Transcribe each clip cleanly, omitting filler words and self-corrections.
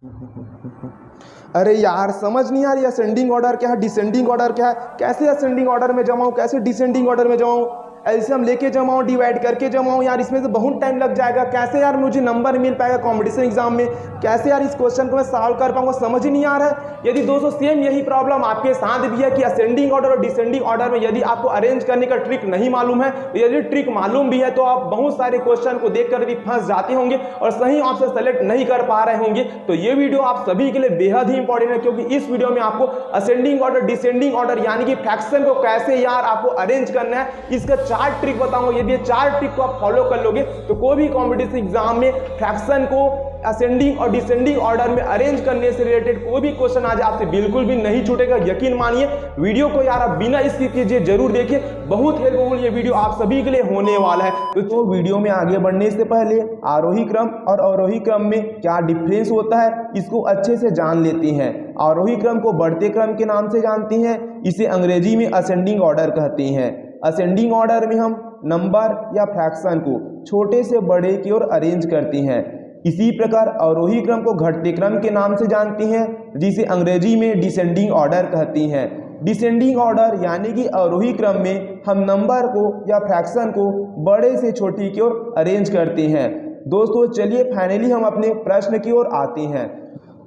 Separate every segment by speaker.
Speaker 1: अरे यार समझ नहीं आ रही, असेंडिंग ऑर्डर क्या है, डिसेंडिंग ऑर्डर क्या है, कैसे असेंडिंग ऑर्डर में जमाऊं, कैसे डिसेंडिंग ऑर्डर में जमाऊं, एलसीएम लेके जमाऊं, डिवाइड करके जमाऊं, यार इसमें तो बहुत टाइम लग जाएगा। कैसे यार मुझे नंबर मिल पाएगा कंपटीशन एग्जाम में, कैसे यार इस क्वेश्चन को मैं सॉल्व कर पाऊंगा, समझ ही नहीं आ रहा है। यदि दोस्तों सेम यही प्रॉब्लम आपके साथ भी है कि असेंडिंग ऑर्डर और डिसेंडिंग ऑर्डर में यदि आपको अरेंज करने का ट्रिक नहीं मालूम है, तो यदि ट्रिक मालूम भी है तो आप बहुत सारे क्वेश्चन को देखकर भी फंस जाते होंगे और सही ऑप्शन सेलेक्ट नहीं कर पा रहे होंगे। तो ये वीडियो आप सभी के लिए बेहद ही इंपॉर्टेंट है, क्योंकि इस वीडियो में आपको असेंडिंग ऑर्डर, डिसेंडिंग ऑर्डर यानी कि फ्रैक्शन को कैसे यार आपको अरेंज करना है, इसका 4 ट्रिक बताऊंगा। यदि ये 4 ट्रिक को आप फॉलो कर लोगे तो कोई भी कॉम्पिटिटिव एग्जाम में फ्रैक्शन को असेंडिंग और डिसेंडिंग ऑर्डर में अरेंज करने से रिलेटेड कोई भी क्वेश्चन आज आपसे बिल्कुल भी नहीं छूटेगा। यकीन मानिए, वीडियो को यार आप बिना स्किप कीजिए जरूर देखिए, बहुत हेल्पफुल ये वीडियो आप सभी के लिए होने वाला है। तो वीडियो में आगे बढ़ने से पहले आरोही क्रम और अवरोही क्रम में क्या डिफरेंस होता है इसको अच्छे से जान लेते हैं। आरोही क्रम को बढ़ते क्रम के नाम से जानते हैं, इसे अंग्रेजी में असेंडिंग ऑर्डर कहते हैं। असेंडिंग ऑर्डर में हम नंबर या फ्रैक्शन को छोटे से बड़े की ओर अरेंज करते हैं। इसी प्रकार अवरोही क्रम को घटते क्रम के नाम से जानते हैं, जिसे अंग्रेजी में डिसेंडिंग ऑर्डर कहते हैं। डिसेंडिंग ऑर्डर यानी कि अवरोही क्रम में हम नंबर को या फ्रैक्शन को बड़े से छोटी की ओर अरेंज करते हैं। दोस्तों चलिए फाइनली हम अपने प्रश्न की ओर आते हैं।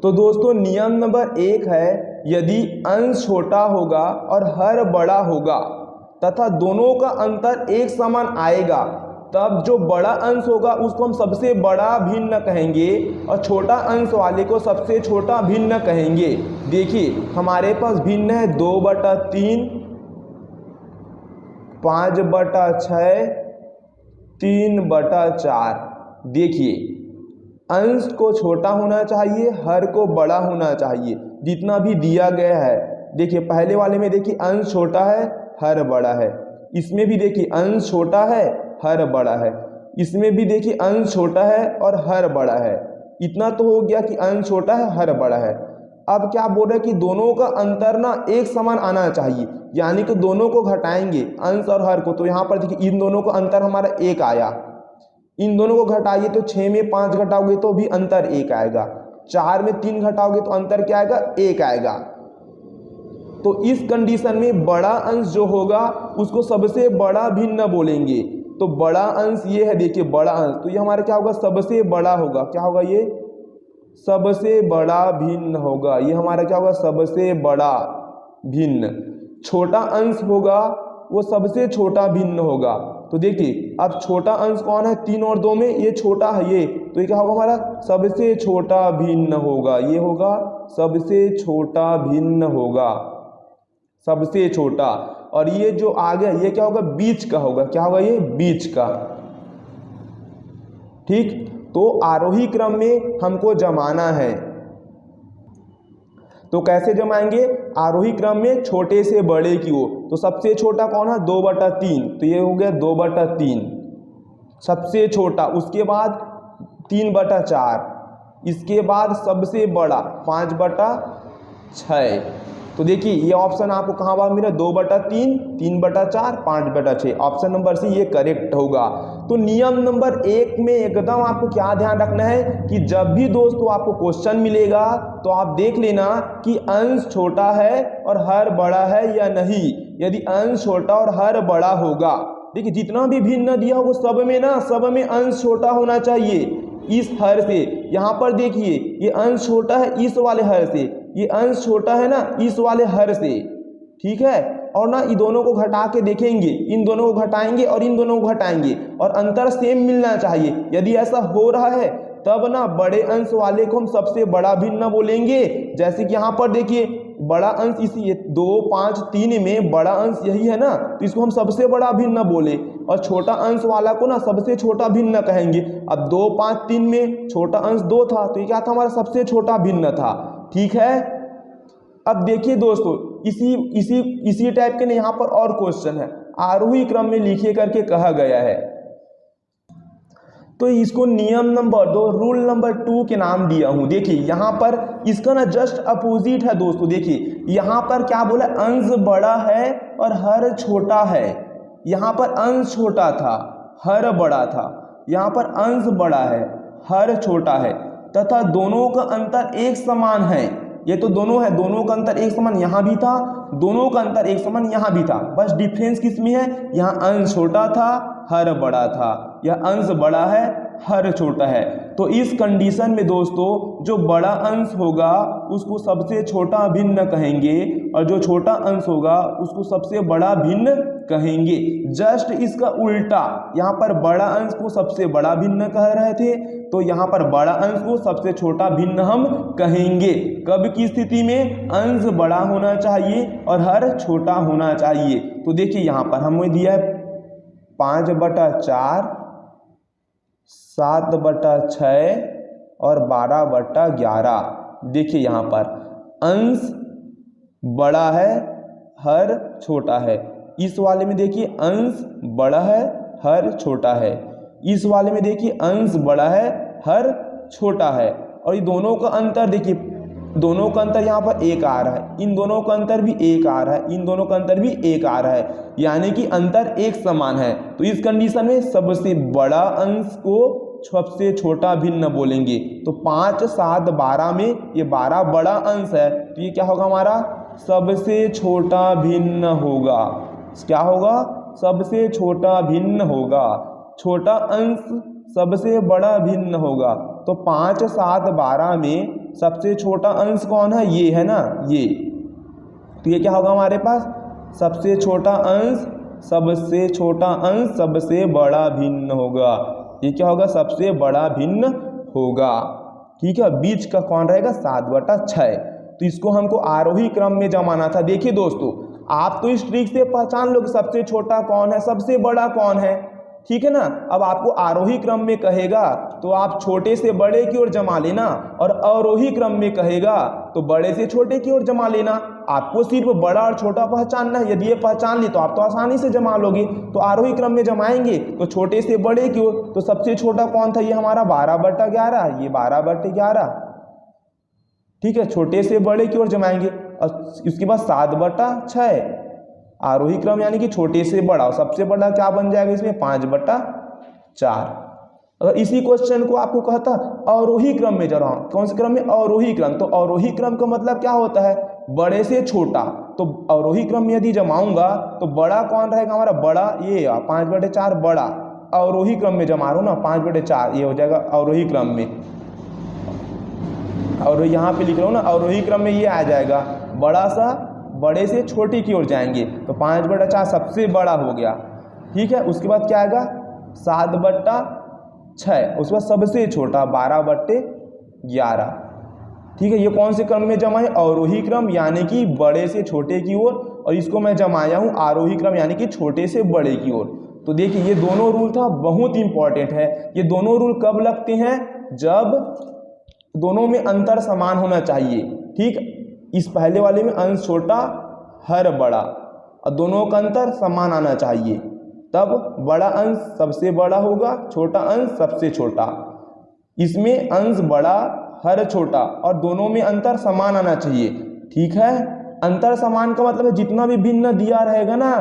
Speaker 1: तो दोस्तों नियम नंबर 1 है, यदि अंश छोटा होगा और हर बड़ा होगा तथा दोनों का अंतर एक समान आएगा, तब जो बड़ा अंश होगा उसको हम सबसे बड़ा भिन्न कहेंगे और छोटा अंश वाले को सबसे छोटा भिन्न कहेंगे। देखिए हमारे पास भिन्न है 2/3, 5/6, 3/4। देखिए अंश को छोटा होना चाहिए, हर को बड़ा होना चाहिए, जितना भी दिया गया है। देखिए पहले वाले में देखिए अंश छोटा है, हर बड़ा है। इसमें भी देखिए अंश छोटा है, हर बड़ा है। इसमें भी देखिए अंश छोटा है और हर बड़ा है। इतना तो हो गया कि अंश छोटा है, हर बड़ा है। अब क्या बोल रहे हैं कि दोनों का अंतर ना एक समान आना चाहिए, यानी कि दोनों को घटाएंगे अंश और हर को। तो यहाँ पर देखिए इन दोनों का अंतर हमारा 1 आया, इन दोनों को घटाइए तो 6 में 5 घटाओगे तो भी अंतर 1 आएगा, 4 में 3 घटाओगे तो अंतर क्या आएगा, 1 आएगा। तो इस कंडीशन में बड़ा अंश जो होगा उसको सबसे बड़ा भिन्न बोलेंगे। तो बड़ा अंश ये है, देखिए बड़ा अंश, तो ये हमारा क्या होगा, सबसे बड़ा होगा। क्या होगा, ये सबसे बड़ा भिन्न होगा। ये हमारा क्या होगा, सबसे बड़ा भिन्न। छोटा अंश होगा वो सबसे छोटा भिन्न होगा। तो देखिए अब छोटा अंश कौन है, 3 और 2 में ये छोटा है ये, तो ये क्या होगा, हमारा सबसे छोटा भिन्न होगा। ये होगा सबसे छोटा भिन्न होगा, सबसे छोटा। और ये जो आ गया ये क्या होगा, बीच का होगा। क्या होगा, ये बीच का। ठीक, तो आरोही क्रम में हमको जमाना है, तो कैसे जमाएंगे, आरोही क्रम में छोटे से बड़े की ओर। तो सबसे छोटा कौन है, 2/3, तो ये हो गया 2/3 सबसे छोटा। उसके बाद 3/4, इसके बाद सबसे बड़ा 5/6। तो देखिए ये ऑप्शन आपको कहाँ बार मिला, 2/3, 3/4, 5/6। ऑप्शन नंबर सी ये करेक्ट होगा। तो नियम नंबर 1 में एकदम आपको क्या ध्यान रखना है कि जब भी दोस्तों आपको क्वेश्चन मिलेगा तो आप देख लेना कि अंश छोटा है और हर बड़ा है या नहीं। यदि अंश छोटा और हर बड़ा होगा, देखिए जितना भी भिन्न दिया होगा सब में ना, सब में अंश छोटा होना चाहिए इस हर से। यहाँ पर देखिए ये अंश छोटा है इस वाले हर से, ये अंश छोटा है ना इस वाले हर से। ठीक है, और ना इन दोनों को घटा के देखेंगे, इन दोनों को घटाएंगे और इन दोनों को घटाएंगे और अंतर सेम मिलना चाहिए। यदि ऐसा हो रहा है तब ना बड़े अंश वाले को हम सबसे बड़ा भिन्न बोलेंगे। जैसे कि यहाँ पर देखिए बड़ा अंश इसी 2, 5, 3 में बड़ा अंश यही है ना, तो इसको हम सबसे बड़ा भिन्न बोले और छोटा अंश वाला को ना सबसे छोटा भिन्न कहेंगे। अब 2, 5, 3 में छोटा अंश 2 था, तो ये क्या था, हमारा सबसे छोटा भिन्न था। ठीक है, अब देखिए दोस्तों इसी टाइप के ना यहाँ पर और क्वेश्चन है, आरोही क्रम में लिखिए करके कहा गया है। तो इसको नियम नंबर 2, रूल नंबर 2 के नाम दिया हूं। देखिए यहाँ पर इसका ना जस्ट अपोजिट है दोस्तों। देखिए यहाँ पर क्या बोला, अंश बड़ा है और हर छोटा है। यहाँ पर अंश छोटा था, हर बड़ा था। यहाँ पर अंश बड़ा है, हर छोटा है। तथा दोनों का अंतर एक समान है। ये तो दोनों है, दोनों का अंतर एक समान यहाँ भी था, दोनों का अंतर एक समान यहाँ भी था, बस डिफरेंस किस में है, यहाँ अंश छोटा था, हर बड़ा था, यह अंश बड़ा है, हर छोटा है। तो इस कंडीशन में दोस्तों जो बड़ा अंश होगा उसको सबसे छोटा भिन्न कहेंगे और जो छोटा अंश होगा उसको सबसे बड़ा भिन्न कहेंगे। जस्ट इसका उल्टा, यहाँ पर बड़ा अंश को सबसे बड़ा भिन्न कह रहे थे, तो यहाँ पर बड़ा अंश को सबसे छोटा भिन्न हम कहेंगे। कब की स्थिति में, अंश बड़ा होना चाहिए और हर छोटा होना चाहिए। तो देखिए यहाँ पर हमें दिया है 5/4, 7/6 और 12/11। देखिए यहाँ पर अंश बड़ा है, हर छोटा है। इस वाले में देखिए अंश बड़ा है, हर छोटा है। इस वाले में देखिए अंश बड़ा है, हर छोटा है। और ये दोनों का अंतर देखिए, दोनों का अंतर यहाँ पर 1 आ रहा है, इन दोनों का अंतर भी 1 आ रहा है, इन दोनों का अंतर भी 1 आ रहा है, यानी कि अंतर एक समान है। तो इस कंडीशन में सबसे बड़ा अंश को सबसे छोटा भिन्न बोलेंगे। तो 5, 7, 12 में ये 12 बड़ा अंश है, तो ये क्या होगा हमारा सबसे छोटा भिन्न होगा। क्या होगा, सबसे छोटा भिन्न होगा। छोटा अंश सबसे बड़ा भिन्न होगा। तो 5, 7, 12 में सबसे छोटा अंश कौन है, ये है ना, ये। तो ये क्या होगा हमारे पास, सबसे छोटा अंश, सबसे छोटा अंश सबसे बड़ा भिन्न होगा। ये क्या होगा, सबसे बड़ा भिन्न होगा। ठीक है, बीच का कौन रहेगा, 7/6। तो इसको हमको आरोही क्रम में जमाना था। देखिए दोस्तों, आप तो इस ट्रिक से पहचान लो कि सबसे छोटा कौन है, सबसे बड़ा कौन है, ठीक है ना। अब आपको आरोही क्रम में कहेगा तो आप छोटे से बड़े की ओर जमा लेना, और अवरोही क्रम में कहेगा तो बड़े से छोटे की ओर जमा लेना। आपको सिर्फ बड़ा और छोटा पहचानना है। यदि ये पहचान ली तो आप तो आसानी से जमा लोगे। तो आरोही क्रम में जमाएंगे तो छोटे से बड़े की ओर, तो सबसे छोटा कौन था, ये हमारा 12/11, ये 12/11। ठीक है, छोटे से बड़े की ओर जमाएंगे। और इसके बाद 7/6 आरोही क्रम, यानी कि छोटे से बड़ा, और सबसे बड़ा क्या बन जाएगा इसमें, 5/4। अगर इसी क्वेश्चन को आपको कहता अवरोही क्रम में जरा, कौन से क्रम में, अवरोही क्रम, तो अवरोही क्रम का मतलब क्या होता है, बड़े से छोटा। तो अवरोही क्रम में यदि जमाऊंगा तो बड़ा कौन रहेगा हमारा, बड़ा ये 5/4 बड़ा। अवरोही क्रम में जमा रहा हूं ना, 5/4 ये हो जाएगा अवरोही क्रम में। और यहाँ पे लिख रहा हूँ ना, अवरोही क्रम में ये आ जाएगा, बड़ा सा बड़े से छोटे की ओर जाएंगे। तो 5/4 सबसे बड़ा हो गया। ठीक है, उसके बाद क्या आएगा, 7/6, उसके बाद सबसे छोटा 12/11। ठीक है, ये कौन से क्रम में जमा है, अवरोही क्रम, यानी कि बड़े से छोटे की ओर, और इसको मैं जमाया हूँ आरोही क्रम, यानी कि छोटे से बड़े की ओर। तो देखिए ये दोनों रूल था, बहुत इंपॉर्टेंट है। ये दोनों रूल कब लगते हैं, जब दोनों में अंतर समान होना चाहिए। ठीक, इस पहले वाले में अंश छोटा, हर बड़ा, और दोनों का अंतर समान आना चाहिए, तब बड़ा अंश सबसे बड़ा होगा, छोटा अंश सबसे छोटा। इसमें अंश बड़ा, हर छोटा, और दोनों में अंतर समान आना चाहिए। ठीक है, अंतर समान का मतलब है जितना भी भिन्न दिया रहेगा ना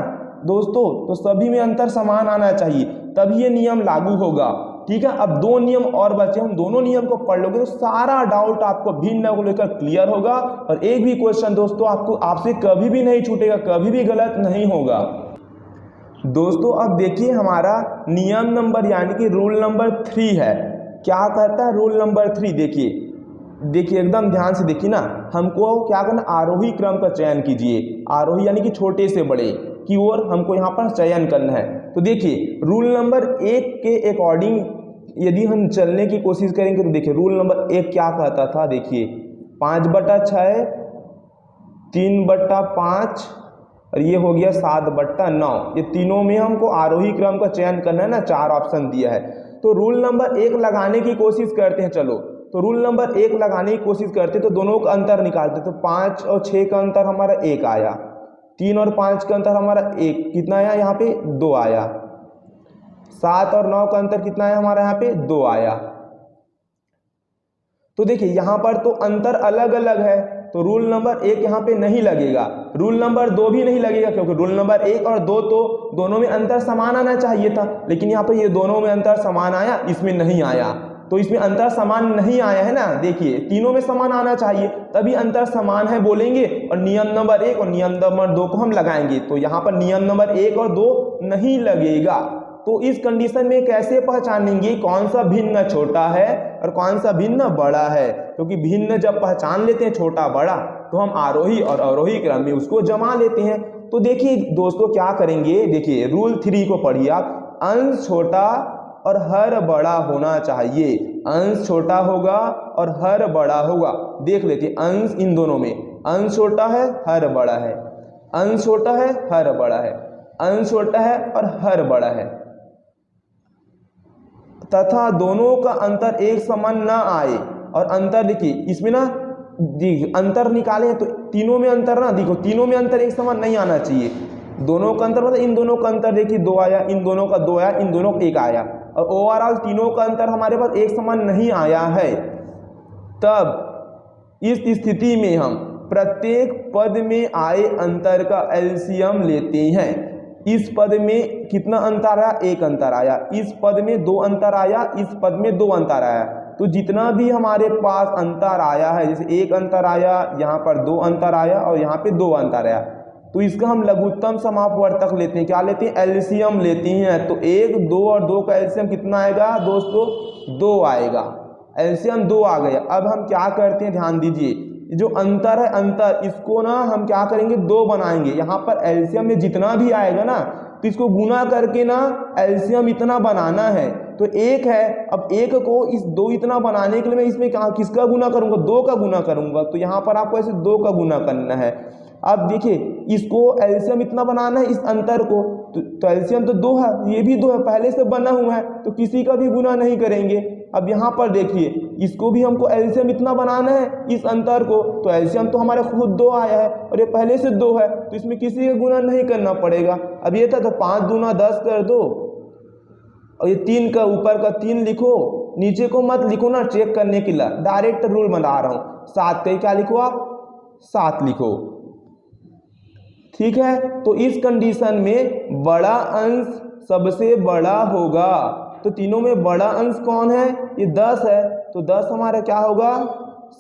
Speaker 1: दोस्तों, तो सभी में अंतर समान आना चाहिए, तभी ये नियम लागू होगा। ठीक है, अब 2 नियम और बचे, हम दोनों नियम को पढ़ लोगे तो सारा डाउट आपको भिन्न को लेकर क्लियर होगा, और एक भी क्वेश्चन दोस्तों आपको आपसे कभी भी नहीं छूटेगा, कभी भी गलत नहीं होगा। दोस्तों अब देखिए हमारा नियम नंबर, यानी कि रूल नंबर 3 है। क्या कहता है रूल नंबर 3, देखिए एकदम ध्यान से देखिए ना, हमको क्या करना, आरोही क्रम का चयन कीजिए। आरोही यानी कि छोटे से बड़े की ओर हमको यहाँ पर चयन करना है। तो देखिए रूल नंबर 1 के अकॉर्डिंग यदि हम चलने की कोशिश करेंगे तो देखिए रूल नंबर 1 क्या कहता था, देखिए 5/6, 3/5 और ये हो गया 7/9। ये तीनों में हमको आरोही क्रम का चयन करना है ना, 4 ऑप्शन दिया है। तो रूल नंबर 1 लगाने की कोशिश करते हैं। चलो तो रूल नंबर 1 लगाने की कोशिश करते तो दोनों का अंतर निकालते। तो 5 और 6 का अंतर हमारा 1 आया, 3 और 5 का अंतर हमारा 1 कितना आया, यहाँ पे 2 आया। 7 और 9 का अंतर कितना है हमारा, यहाँ पे 2 आया। तो देखिए यहाँ पर तो अंतर अलग अलग है, तो रूल नंबर 1 यहाँ पे नहीं लगेगा, रूल नंबर 2 भी नहीं लगेगा, क्योंकि रूल नंबर 1 और 2 तो दोनों में अंतर समान आना चाहिए था, लेकिन यहाँ पे ये दोनों में अंतर समान आया, इसमें नहीं आया। तो इसमें अंतर समान नहीं आया है ना, देखिए तीनों में समान आना चाहिए तभी अंतर समान है बोलेंगे, और नियम नंबर 1 और नियम नंबर 2 को हम लगाएंगे। तो यहाँ पर नियम नंबर 1 और 2 नहीं लगेगा। तो इस कंडीशन में कैसे पहचानेंगे कौन सा भिन्न छोटा है और कौन सा भिन्न बड़ा है? क्योंकि भिन्न जब पहचान लेते हैं छोटा बड़ा तो हम आरोही और अवरोही क्रम में उसको जमा लेते हैं। तो देखिए दोस्तों क्या करेंगे, देखिए रूल 3 को पढ़िए आप, अंश छोटा और हर बड़ा होना चाहिए। अंश छोटा होगा और हर बड़ा होगा। देख लेते हैं अंश इन दोनों में, अंश छोटा है हर बड़ा है, अंश छोटा है हर बड़ा है, अंश छोटा है और हर बड़ा है, तथा दोनों का अंतर एक समान ना आए। और अंतर देखिए इसमें ना अंतर निकाले हैं तो तीनों में अंतर ना, देखो तीनों में अंतर एक समान नहीं आना चाहिए। दोनों का अंतर मतलब इन दोनों का अंतर देखिए 2 आया, इन दोनों का 2 आया, इन दोनों का 1 आया, और ओवरऑल तीनों का अंतर हमारे पास एक समान नहीं आया है। तब इस स्थिति में हम प्रत्येक पद में आए अंतर का एलसीएम लेते हैं। इस पद में कितना अंतर आया? 1 अंतर आया। इस पद में 2 अंतर आया, इस पद में 2 अंतर आया। तो जितना भी हमारे पास अंतर आया है, जैसे 1 अंतर आया, यहाँ पर 2 अंतर आया और यहाँ पे 2 अंतर आया, तो इसका हम लघुत्तम समापवर्तक लेते हैं। क्या लेते हैं? एलसीएम लेते हैं। तो 1, 2 और 2 का एलसीएम कितना आएगा दोस्तों? 2 आएगा। एलसीएम 2 आ गया। अब हम क्या करते हैं, ध्यान दीजिए, जो अंतर है अंतर, इसको ना हम क्या करेंगे 2 बनाएंगे। यहाँ पर एलसीएम में जितना भी आएगा ना तो इसको गुना करके ना एलसीएम इतना बनाना है। तो 1 है, अब 1 को इस 2 इतना बनाने के लिए मैं इसमें क्या किसका गुना करूँगा? 2 का गुना करूँगा। तो यहाँ पर आपको ऐसे 2 का गुना करना है। अब देखिए इसको एलसीएम इतना बनाना है इस अंतर को, तो एलसीएम तो 2 है, ये भी 2 है, पहले से बना हुआ है, तो किसी का भी गुना नहीं करेंगे। अब यहाँ पर देखिए इसको भी हमको एलसीएम इतना बनाना है इस अंतर को, तो एलसीएम तो हमारे खुद 2 आया है और ये पहले से 2 है, तो इसमें किसी का गुना नहीं करना पड़ेगा। अब ये था तो 5 दूना 10 कर दो, और ये 3 का ऊपर का 3 लिखो, नीचे को मत लिखो ना चेक करने के लिए, डायरेक्ट रूल बना रहा हूँ। 7 का क्या लिखो आप? 7 लिखो, ठीक है। तो इस कंडीशन में बड़ा अंश सबसे बड़ा होगा। तो तीनों में बड़ा अंश कौन है? ये 10 है, तो 10 हमारा क्या होगा?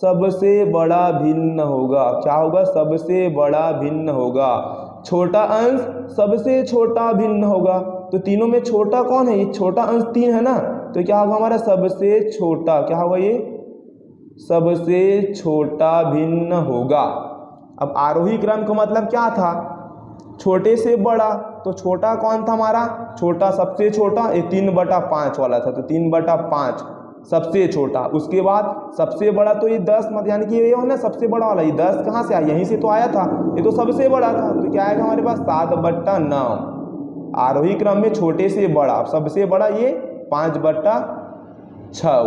Speaker 1: सबसे बड़ा भिन्न होगा। क्या होगा? सबसे बड़ा भिन्न होगा। छोटा अंश सबसे छोटा भिन्न होगा। तो तीनों में छोटा कौन है? ये छोटा अंश 3 है ना, तो क्या होगा हमारा? सबसे छोटा क्या होगा? ये सबसे छोटा भिन्न होगा। अब आरोही क्रम का मतलब क्या था? छोटे से बड़ा। तो छोटा कौन था हमारा? छोटा सबसे छोटा ये 3/5 वाला था, तो 3/5 सबसे छोटा। उसके बाद सबसे बड़ा तो ये 10, मतलब यानी कि ये हो ना सबसे बड़ा वाला, ये 10 कहाँ से आया? यहीं से तो आया था, ये तो सबसे बड़ा था। तो क्या आएगा हमारे पास? 7/9। आरोही क्रम में छोटे से बड़ा, सबसे बड़ा ये 5/6,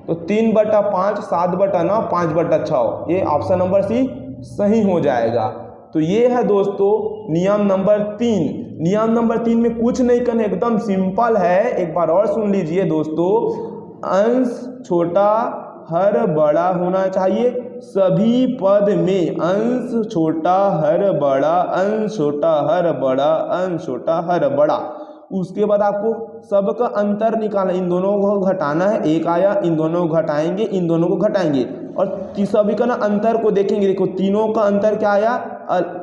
Speaker 1: तो 3/5, 7/9, 5/6, ये ऑप्शन नंबर सी सही हो जाएगा। तो ये है दोस्तों नियम नंबर 3। नियम नंबर 3 में कुछ नहीं करना, एकदम सिंपल है। एक बार और सुन लीजिए दोस्तों, अंश छोटा हर बड़ा होना चाहिए। सभी पद में अंश छोटा हर बड़ा, अंश छोटा हर बड़ा, अंश छोटा हर बड़ा। उसके बाद आपको सबका अंतर निकालना, इन दोनों को घटाना है। 1 आया, इन दोनों को घटाएंगे, इन दोनों को घटाएंगे, और सभी का ना अंतर को देखेंगे। देखो तीनों का अंतर क्या आया?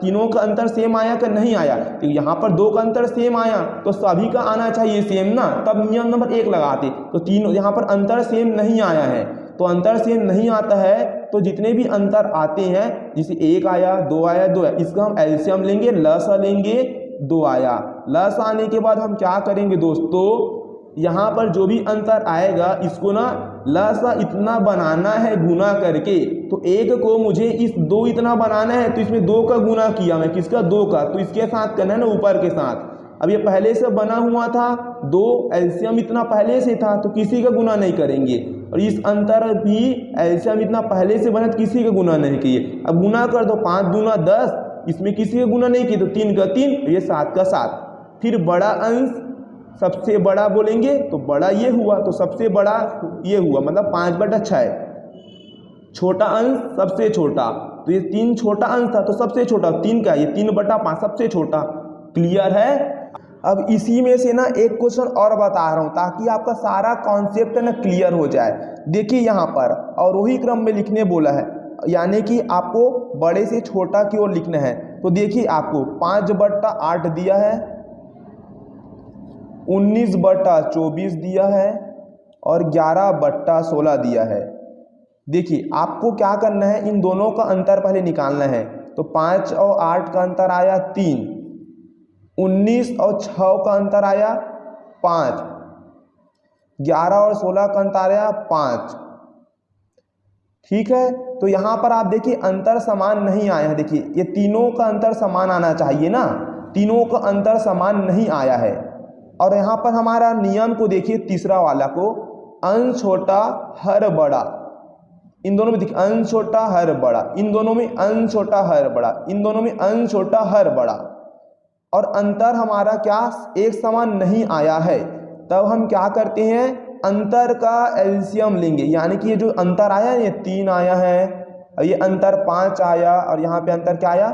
Speaker 1: तीनों का अंतर सेम आया कि नहीं आया? तो यहाँ पर 2 का अंतर सेम आया, तो सभी का आना चाहिए सेम ना, तब नियम नंबर 1 लगाते। तो तीनों यहाँ पर अंतर सेम नहीं आया है, तो अंतर सेम नहीं आता है तो जितने भी अंतर आते हैं, जैसे 1 आया, 2 आया, 2 आया, इसका हम एलसीएम लेंगे, लसा लेंगे, 2 आया। लस आने के बाद हम क्या करेंगे दोस्तों, यहाँ पर जो भी अंतर आएगा इसको ना लसा इतना बनाना है गुना करके। तो 1 को मुझे इस 2 इतना बनाना है, तो इसमें 2 का गुना किया मैं, किसका? 2 का, तो इसके साथ करना है ना ऊपर के साथ। अब ये पहले से बना हुआ था 2, एलसीएम इतना पहले से था, तो किसी का गुना नहीं करेंगे। और इस अंतर भी एलसीएम इतना पहले से बना, किसी का गुना नहीं किए। अब गुना कर दो, 5 दूना 10, इसमें किसी का गुना नहीं किए, तो 3 का 3, ये 7 का 7। फिर बड़ा अंश सबसे बड़ा बोलेंगे, तो बड़ा ये हुआ, तो सबसे बड़ा ये हुआ, मतलब 5/6। छोटा अंश सबसे छोटा, तो ये 3 छोटा अंश था, तो सबसे छोटा 3 का, ये 3/5 सबसे छोटा। क्लियर है? अब इसी में से ना एक क्वेश्चन और बता रहा हूँ ताकि आपका सारा कॉन्सेप्ट ना क्लियर हो जाए। देखिए यहाँ पर अवरोही क्रम में लिखने बोला है, यानी कि आपको बड़े से छोटा की ओर लिखना है। तो देखिए आपको 5/8 दिया है, 19/24 दिया है और 11/16 दिया है। देखिए आपको क्या करना है, इन दोनों का अंतर पहले निकालना है। तो 5 और 8 का अंतर आया 3, 19 और 6 का अंतर आया 5, 11 और 16 का अंतर आया 5। ठीक है, तो यहाँ पर आप देखिए अंतर समान नहीं आया है। देखिए ये तीनों का अंतर समान आना चाहिए ना, तीनों का अंतर समान नहीं आया है। और यहाँ पर हमारा नियम को देखिए, तीसरा वाला को, अंश छोटा हर बड़ा, इन दोनों में देखिए अंश छोटा हर बड़ा, इन दोनों में अंश छोटा हर बड़ा, इन दोनों में अंश छोटा हर बड़ा, और अंतर हमारा क्या एक समान नहीं आया है। तब हम क्या करते हैं, अंतर का एलसीएम लेंगे। यानी कि ये जो अंतर आया है, ये 3 आया है और ये अंतर 5 आया और यहाँ पे अंतर क्या आया,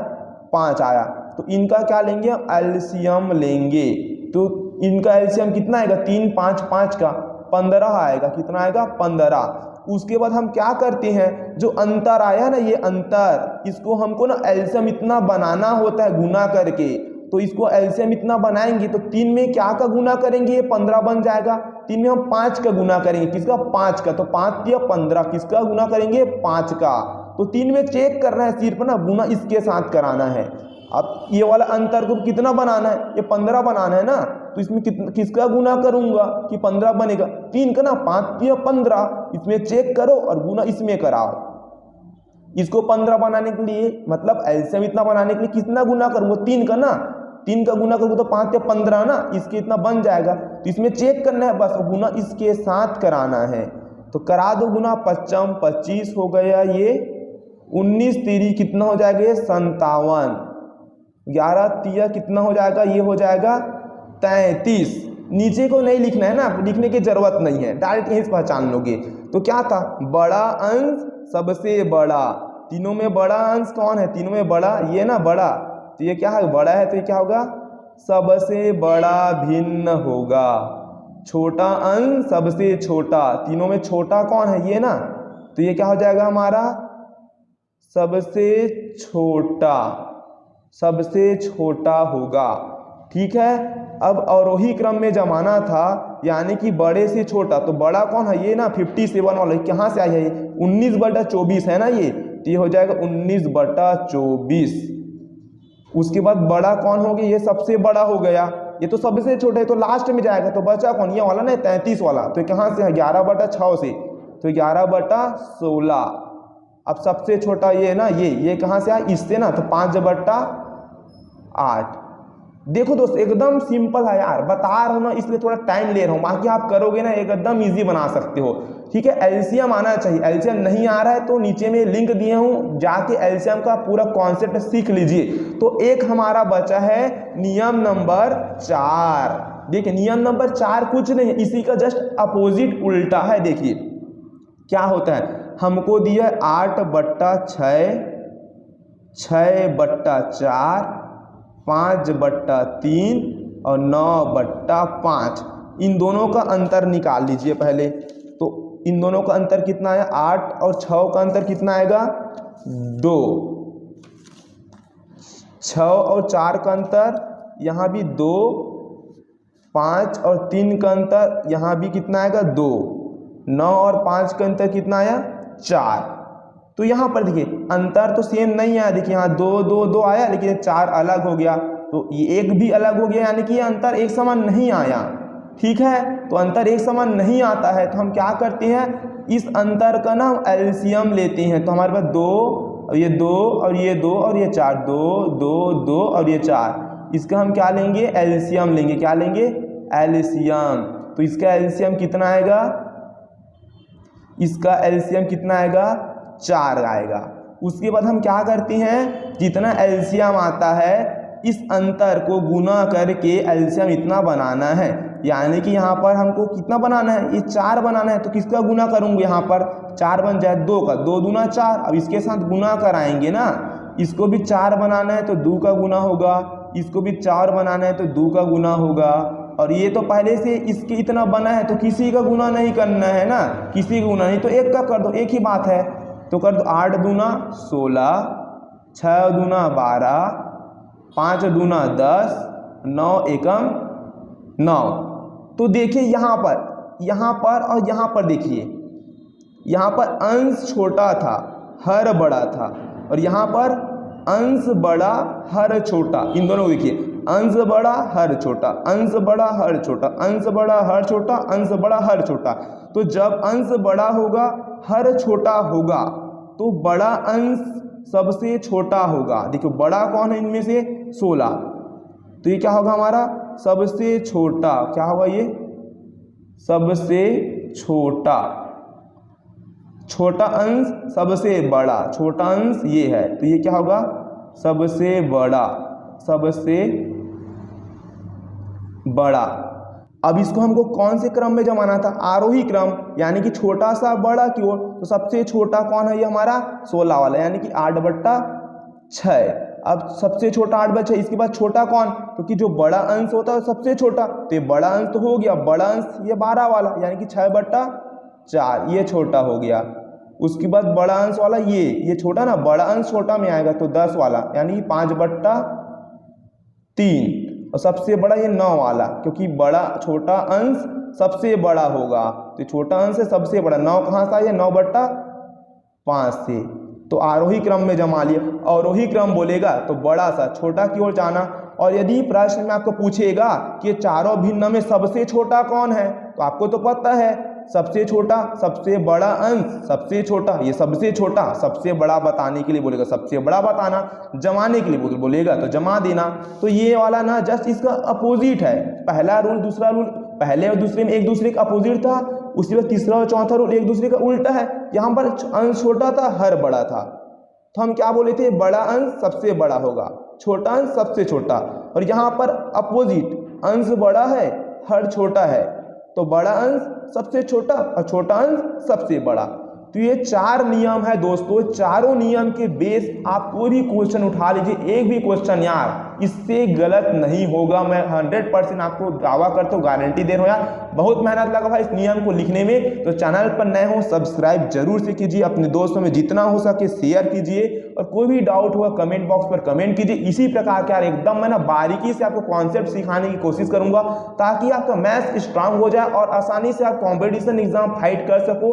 Speaker 1: 5 आया। तो इनका क्या लेंगे, एलसीएम लेंगे। तो इनका एलसीएम कितना आएगा, 3 5 5 का 15 आएगा। कितना आएगा, 15। उसके बाद हम क्या करते हैं, जो अंतर आया ना, ये अंतर, इसको हमको ना एलसीएम इतना बनाना होता है गुना करके। तो इसको एलसीएम इतना बनाएंगे तो 3 में क्या का गुना करेंगे, ये 15 बन जाएगा। 3 में हम 5 का गुना करेंगे, किसका, 5 का। तो 5 या 15, किसका गुना करेंगे, 5 का। तो 3 में चेक करना है सिर्फ ना, गुना इसके साथ कराना है। अब ये वाला अंतर को कितना बनाना है, ये 15 बनाना है ना, तो इसमें किसका गुना करूंगा कि 15 बनेगा, 3 का ना, 5 या 15, इसमें चेक करो और गुना इसमें कराओ। इसको 15 बनाने के लिए, मतलब एलसीएम इतना बनाने के लिए कितना गुना करूंगा, 3 का ना, 3 का गुना करूंगा तो 5 या 15 ना, इसके इतना बन जाएगा। तो इसमें चेक करना है, बस गुना इसके साथ कराना है। तो करा दो गुना, 55 25 हो गया, ये 19 3 कितना हो जाएगा, ये 57, 11 3 कितना हो जाएगा, ये हो जाएगा 33। नीचे को नहीं लिखना है ना, लिखने की जरूरत नहीं है, डायरेक्ट यहीं से पहचान लोगे। तो क्या था, बड़ा अंश सबसे बड़ा, तीनों में बड़ा अंश कौन है, तीनों में बड़ा ये ना, बड़ा, तो ये क्या है, बड़ा है, तो ये क्या होगा, सबसे बड़ा भिन्न होगा। छोटा अंश सबसे छोटा, तीनों में छोटा कौन है, ये ना, तो ये क्या हो जाएगा हमारा, सबसे छोटा, सबसे छोटा होगा। ठीक है, अब अवरोही क्रम में जमाना था, यानी कि बड़े से छोटा। तो बड़ा कौन है, ये ना 57 वाला, कहाँ से आई है, 19/24 है ना ये, तो ये हो जाएगा 19/24। उसके बाद बड़ा कौन हो गया, ये सबसे बड़ा हो गया, ये तो सबसे छोटा है तो लास्ट में जाएगा। तो बचा कौन, ये वाला ना 33 वाला, तो कहाँ से है, 11/6 से, तो 11/16। अब सबसे छोटा ये ना, ये कहाँ से आया, इससे ना, तो 5/8। देखो दोस्त एकदम सिंपल है यार, बता रहा हूँ ना, इसलिए थोड़ा टाइम ले रहा हूँ, बाकी आप करोगे ना एकदम इजी बना सकते हो। ठीक है, एलसीएम आना चाहिए, एलसीएम नहीं आ रहा है तो नीचे में लिंक दिए हूँ, जाके एलसीएम का पूरा कॉन्सेप्ट सीख लीजिए। तो एक हमारा बचा है नियम नंबर 4। देखिए नियम नंबर 4 कुछ नहीं, इसी का जस्ट अपोजिट उल्टा है। देखिए क्या होता है, हमको दिया 8/6, 6/4, 5/3 और 9/5। इन दोनों का अंतर निकाल लीजिए पहले। तो इन दोनों का अंतर कितना है, 8 और 6 का अंतर कितना आएगा, 2। 6 और 4 का अंतर यहाँ भी 2, 5 और 3 का अंतर यहाँ भी कितना आएगा, 2, 9 और 5 का अंतर कितना आया, 4। तो यहाँ पर देखिए अंतर तो सेम नहीं आया, देखिए यहाँ 2 2 2 आया, लेकिन 4 अलग हो गया, तो ये एक भी अलग हो गया, यानी कि ये अंतर एक समान नहीं आया। ठीक है, तो अंतर एक समान नहीं आता है तो हम क्या करते हैं, इस अंतर का ना हम एलसीएम लेते हैं। तो हमारे पास 2 और ये 2 और ये 2 और ये 4, 2 2 2 और ये 4, इसका हम क्या लेंगे, एलसीएम लेंगे। क्या लेंगे, एलसीएम। तो इसका एलसीएम कितना आएगा, इसका एलसीएम कितना आएगा, 4 आएगा। उसके बाद हम क्या करते हैं, जितना एलसीएम आता है इस अंतर को गुना करके एलसीएम इतना बनाना है। यानी कि यहाँ पर हमको कितना बनाना है, ये 4 बनाना है, तो किसका गुना करूँगा, यहाँ पर 4 बन जाए 2 का, 2 दूना 4। अब इसके साथ गुना कराएंगे ना, इसको भी 4 बनाना है तो 2 का गुना होगा, इसको भी 4 बनाना है तो 2 का गुना होगा, और ये तो पहले से इसके इतना बना है तो किसी का गुना नहीं करना है ना, किसी का गुना नहीं तो 1 का कर दो, एक ही बात है। तो कर दो 8 दूना 16, 6 दूना 12, 5 दूना 10, 9 एकम 9। तो देखिए यहाँ पर और यहाँ पर देखिए, यहाँ पर अंश छोटा था, हर बड़ा था, और यहाँ पर अंश बड़ा हर छोटा। इन दोनों को देखिए, अंश बड़ा हर छोटा, अंश बड़ा हर छोटा, अंश बड़ा हर छोटा, अंश बड़ा हर छोटा। तो जब अंश बड़ा होगा हर छोटा होगा तो बड़ा अंश सबसे छोटा होगा। देखो बड़ा कौन है इनमें से, 16, तो ये क्या होगा हमारा सबसे छोटा, क्या होगा ये सबसे छोटा, छोटा अंश सबसे बड़ा, छोटा अंश ये है, तो ये क्या होगा सबसे बड़ा, सबसे बड़ा। अब इसको हमको कौन से क्रम में जमाना था, आरोही क्रम, यानी कि छोटा सा बड़ा की ओर। तो सबसे छोटा कौन है, ये हमारा 16 वाला, यानी कि 8/6। अब सबसे छोटा 8/6, इसके बाद छोटा कौन, क्योंकि जो बड़ा अंश होता है सबसे छोटा, तो ये बड़ा अंश तो हो गया, बड़ा अंश ये 12 वाला, यानी कि 6/4, ये छोटा हो गया। उसके बाद बड़ा अंश वाला ये छोटा ना, बड़ा अंश छोटा में आएगा तो 10 वाला, यानी 5/3, और सबसे बड़ा ये 9 वाला, क्योंकि बड़ा छोटा अंश सबसे बड़ा होगा, तो छोटा अंश है सबसे बड़ा। 9 कहाँ से आया, 9/5 से। तो आरोही क्रम में जमा लिया। अवरोही क्रम बोलेगा तो बड़ा सा छोटा की ओर जाना। और यदि प्रश्न में आपको पूछेगा कि चारों भिन्न में सबसे छोटा कौन है, तो आपको तो पता है सबसे छोटा, सबसे बड़ा अंश, सबसे छोटा, ये सबसे छोटा, सबसे बड़ा बताने के लिए बोलेगा सबसे बड़ा बताना, जमाने के लिए बोलेगा तो जमा देना। तो ये वाला ना जस्ट इसका अपोजिट है, पहला रूल दूसरा रूल, पहले और दूसरे में एक दूसरे का अपोजिट था, उसके बाद तीसरा और चौथा रूल एक दूसरे का उल्टा है। यहाँ पर अंश छोटा था, हर बड़ा था, तो हम क्या बोले थे, बड़ा अंश सबसे बड़ा होगा, छोटा अंश सबसे छोटा। और यहाँ पर अपोजिट, अंश बड़ा है, हर छोटा है, तो बड़ा अंश सबसे छोटा और छोटा अंश सबसे बड़ा। तो ये 4 नियम है दोस्तों, चारों नियम के बेस आप कोई भी क्वेश्चन उठा लीजिए, एक भी क्वेश्चन यार इससे गलत नहीं होगा। मैं 100% आपको दावा करता हूँ, गारंटी दे रहा हूँ यार। बहुत मेहनत लगा भाई इस नियम को लिखने में। तो चैनल पर नए हो सब्सक्राइब जरूर से कीजिए, अपने दोस्तों में जितना हो सके शेयर कीजिए, और कोई भी डाउट हुआ कमेंट बॉक्स पर कमेंट कीजिए। इसी प्रकार के यार एकदम मैं ना बारीकी से आपको कॉन्सेप्ट सिखाने की कोशिश करूंगा, ताकि आपका मैथ्स स्ट्रांग हो जाए और आसानी से आप कॉम्पिटिशन एग्जाम फाइट कर सको।